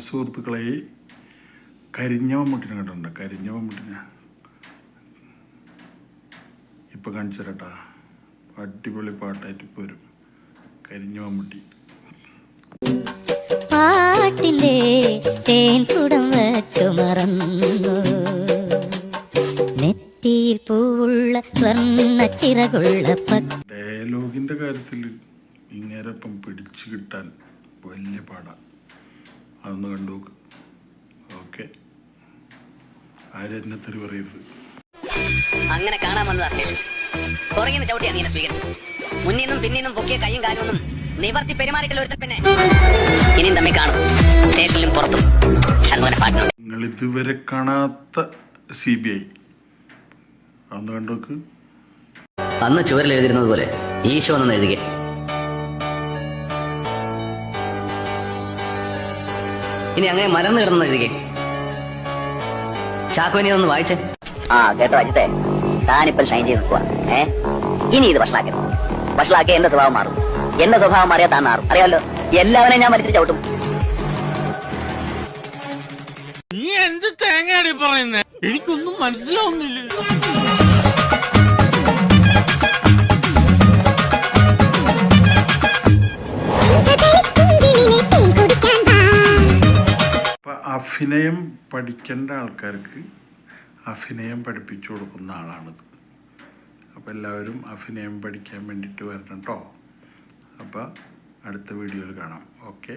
സുഹൃത്തുക്കളെ, കരിഞ്ഞ മമ്മൂട്ടിനെ കണ്ടിട്ടുണ്ട്. കരിഞ്ഞ മമ്മൂട്ടിനെ ഇപ്പം കാണിച്ചു തരട്ടാ. അടിപൊളി പാട്ടായിട്ട് പോരും കരിഞ്ഞ മമ്മൂട്ടി. പാട്ടിൻ്റെ തേൻ കുടം വച്ചു മറന്നു, നെറ്റിയിൽ പൂവുള്ള സ്വർണ്ണ ചിറകുള്ള ഡയലോഗിൻ്റെ കാര്യത്തിൽ ഇങ്ങേരപ്പം പിടിച്ചു കിട്ടാൻ വലിയ പാടാണ്. അതൊന്ന് കണ്ടു നോക്ക്. ഓക്കെ, ആരെന്നെ തെറി പറയരുത്. അങ്ങനെ കാണാൻ വന്നതാ സ്റ്റേഷൻ. പുറകിൽ നിന്ന് ചവിട്ടിയാ നീ എന്നെ സ്വീകരിച്ചു. മുന്നിൽ നിന്നും പിന്നിൽ നിന്നും പൊക്കിയ കൈയും കാലൊന്നും നിവർത്തി പെരുമാറിയിട്ടില്ല ഒരുത്തൻ. പിന്നെ ഇനിയും തമ്മിൽ കാണും സ്റ്റേഷനിലും പുറത്തും. ഷൺമുഖനെ പാട്ടിനുണ്ട്. നിങ്ങൾ ഇതുവരെ കാണാത്ത CBI അതൊന്ന് കണ്ടു നോക്ക്. അന്ന് ചുവരിൽ എഴുതിയിരുന്നത് പോലെ ഈശോ എന്ന് എഴുതുക. ഇനി അങ്ങനെ മലർന്നു കിടന്നു എഴുതുക. ചാക്കോനി ഒന്ന് വായിച്ചേ. ആ കേട്ടോ അജിത്തെ, താനിപ്പം ഷൈൻ ചെയ്ത് നിൽക്കുക. ഇനി ഇത് വഷളാക്കരുത്. വഷളാക്കിയ എന്റെ സ്വഭാവം മാറും. എന്റെ സ്വഭാവം മാറിയാൽ താൻ മാറും. അറിയാമല്ലോ, എല്ലാവരെയും ഞാൻ വലിച്ചു ചവിട്ടും. നീ എന്ത് തേങ്ങയാടി പറയുന്നേ? എനിക്കൊന്നും മനസ്സിലാവുന്നില്ല. അഭിനയം പഠിക്കേണ്ട ആൾക്കാർക്ക് അഭിനയം പഠിപ്പിച്ചു കൊടുക്കുന്ന ആളാണിത്. അപ്പോൾ എല്ലാവരും അഭിനയം പഠിക്കാൻ വേണ്ടിയിട്ട് വരണം കേട്ടോ. അപ്പോൾ അടുത്ത വീഡിയോയിൽ കാണാം. ഓക്കെ.